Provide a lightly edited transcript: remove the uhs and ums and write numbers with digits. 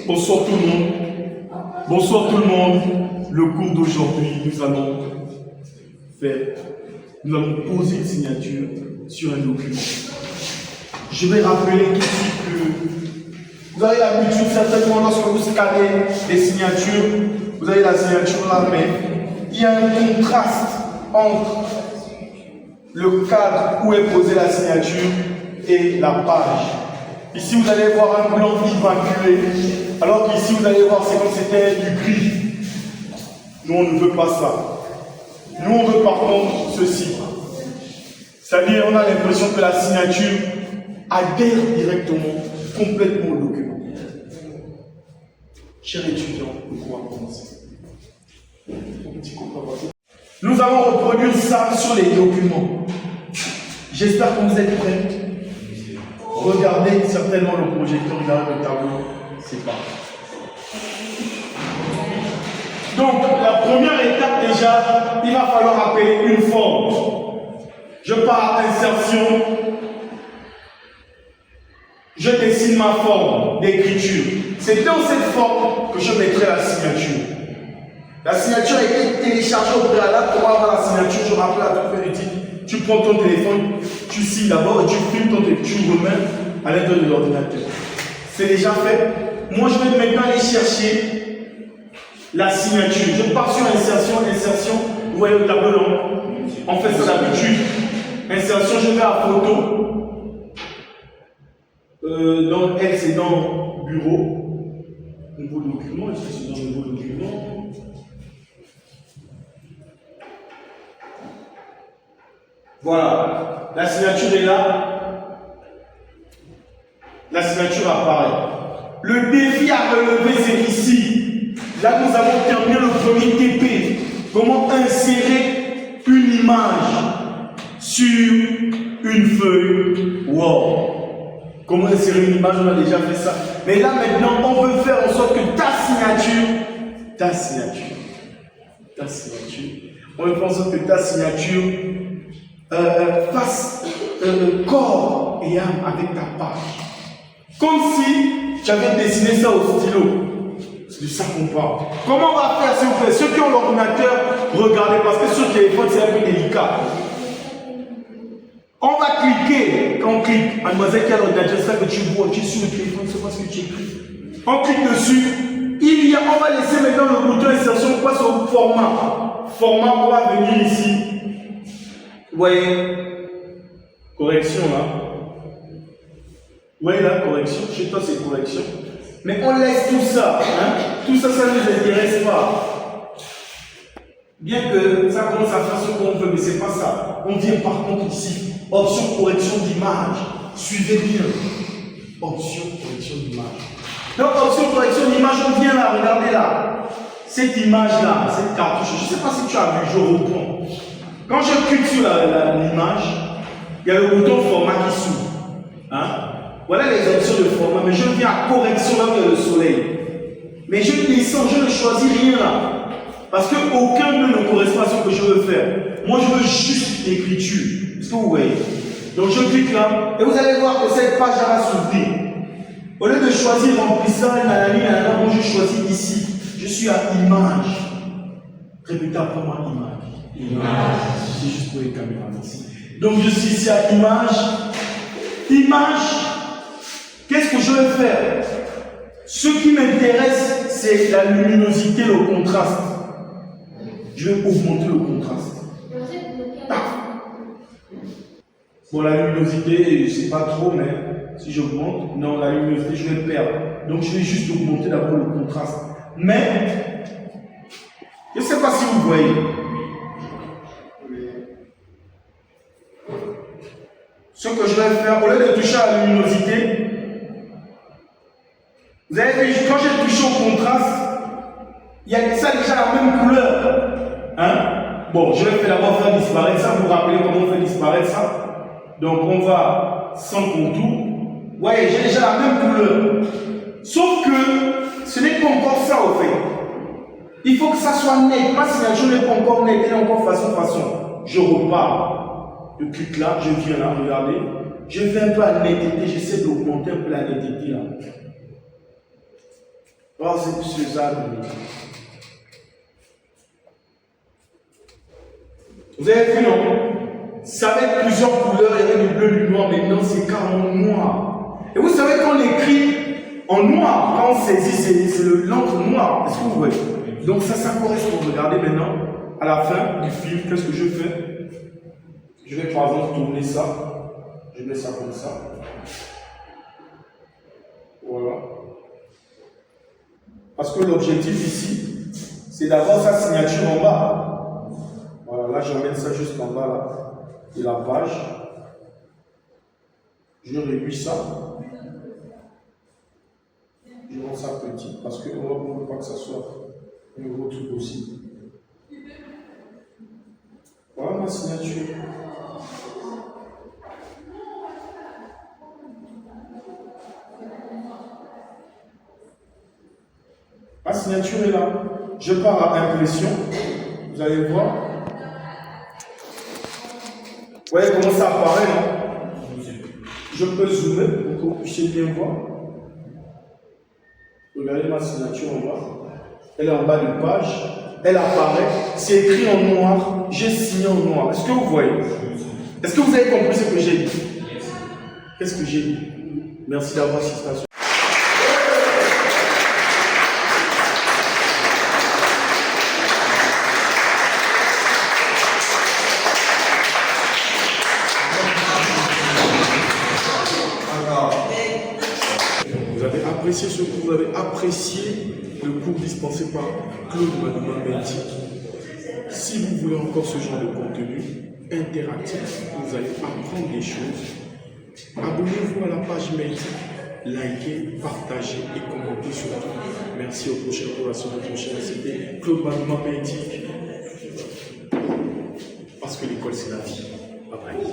Bonsoir tout le monde. Bonsoir tout le monde. Le cours d'aujourd'hui, nous allons poser une signature sur un document. Je vais rappeler ici que vous avez l'habitude certainement lorsque vous scannez les signatures, vous avez la signature là, mais il y a un contraste entre le cadre où est posée la signature et la page. Ici, vous allez voir un blanc évacué, alors qu'ici, vous allez voir, c'est comme si c'était du gris. Nous, on ne veut pas ça. Nous, on veut par contre ceci. C'est-à-dire, on a l'impression que la signature adhère directement, complètement au document. Chers étudiants, nous pouvons commencer. Nous allons reproduire ça sur les documents. J'espère que vous êtes prêts. Regardez certainement le projecteur, regardez le tableau, c'est parti. Donc, la première étape déjà, il va falloir appeler une forme. Je pars à insertion, je dessine ma forme d'écriture. C'est dans cette forme que je mettrai la signature. La signature a été téléchargée au préalable. Pour avoir la signature, je rappelle à toute fin utile. Tu prends ton téléphone, tu signes d'abord et tu filmes ton téléphone, tu remets à l'intérieur de l'ordinateur. C'est déjà fait. Moi, je vais maintenant aller chercher la signature. Je pars sur insertion. Vous voyez le tableau là. On fait ça d'habitude. Insertion, je vais à photo. Donc, elle, c'est dans bureau. Nouveau document. Je suis dans nouveau document. Voilà, la signature est là, la signature apparaît. Le défi à relever, c'est ici. Là, nous avons terminé le premier TP. Comment insérer une image sur une feuille Word. Comment insérer une image, on a déjà fait ça. Mais là, maintenant, on veut faire en sorte que ta signature, on veut faire en sorte que ta signature fasse corps et âme avec ta page. Comme si tu avais dessiné ça au stylo. C'est de ça qu'on parle. Comment on va faire, s'il vous plaît? Ceux qui ont l'ordinateur, regardez, parce que sur le téléphone, c'est un peu délicat. On va cliquer. Quand on clique, mademoiselle qui a l'ordinateur, c'est ça que tu vois, tu es sur le téléphone, c'est pas ce que tu écris. On clique dessus. On va laisser maintenant le bouton insertion, on passe au format. Format, on va venir ici. Vous voyez, correction là. Vous voyez là, correction. Chez toi, c'est correction. Mais on laisse tout ça. Hein? Tout ça, ça ne nous intéresse pas. Bien que ça commence à faire ce qu'on veut, mais ce n'est pas ça. On vient par contre ici. Option correction d'image. Suivez bien. Option correction d'image. Donc, option correction d'image, on vient là. Regardez là. Cette image-là, cette cartouche. Je ne sais pas si tu as vu, je reprends. Quand je clique sur l'image, il y a le bouton format qui s'ouvre. Hein? Voilà les options de format, mais je viens à correction là où il y a le soleil. Mais je descends, je ne choisis rien là. Parce qu'aucun nœud ne correspond à ce que je veux faire. Moi, je veux juste l'écriture. Est-ce que vous voyez? Donc, je clique là, et vous allez voir que cette page va s'ouvrir. Au lieu de choisir remplissage, moi je choisis ici. Je suis à image. Répétez après moi, image. C'est juste pour les caméras, merci. Donc je suis ici à image. Image, qu'est-ce que je vais faire? Ce qui m'intéresse, c'est la luminosité, le contraste. Je vais augmenter le contraste. Bon, la luminosité, je ne sais pas trop, mais si j'augmente, non, la luminosité, je vais perdre. Donc je vais juste augmenter d'abord le contraste. Mais, je ne sais pas si vous voyez. Ce que je vais faire, au lieu de toucher à la luminosité, vous avez vu, quand j'ai touché au contraste, il y a ça déjà la même couleur. Hein? Bon, je vais d'abord faire disparaître ça. Vous vous rappelez comment on fait disparaître ça? Donc on va sans contour. Vous voyez, j'ai déjà la même couleur. Sauf que ce n'est pas encore ça au fait. Il faut que ça soit net. Ma signature n'est pas encore nette, elle est encore façon. Je repars. Je clique là, je viens là, regardez. Je vais un peu à la netteté, j'essaie d'augmenter un peu la netteté là. Oh, c'est Suzanne. Vous avez vu, non? Ça avec plusieurs couleurs, il y avait du bleu, du noir, maintenant c'est carrément noir. Et vous savez qu'on écrit en noir, quand on saisit, c'est l'encre noire. Est-ce que vous voyez? Donc ça correspond. Regardez maintenant, à la fin du film, qu'est-ce que je fais? Je vais par exemple tourner ça. Je mets ça comme ça. Voilà. Parce que l'objectif ici, c'est d'avoir sa signature en bas. Voilà, là j'emmène ça juste en bas là, de la page. Je réduis ça. Je rends ça petit parce qu'on ne veut pas que ça soit un gros truc aussi. Voilà ma signature. Ma signature est là. Je pars à impression. Vous allez voir. Vous voyez comment ça apparaît, non? Je peux zoomer pour que vous puissiez bien voir. Regardez ma signature en bas. Elle est en bas de page. Elle apparaît. C'est écrit en noir. J'ai signé en noir. Est-ce que vous voyez? Est-ce que vous avez compris ce que j'ai dit? Qu'est-ce que j'ai dit? Merci d'avoir assisté à ce. Vous avez apprécié ce cours, vous avez apprécié le cours dispensé par Claude Manuma-Bentik. Si vous voulez encore ce genre de contenu interactif, vous allez apprendre des choses. Abonnez-vous à la page Bentik, likez, partagez et commentez surtout. Merci au prochain cours, à la semaine prochaine. C'était Claude Manuma-Bentik. Parce que l'école c'est la vie. Bye bye.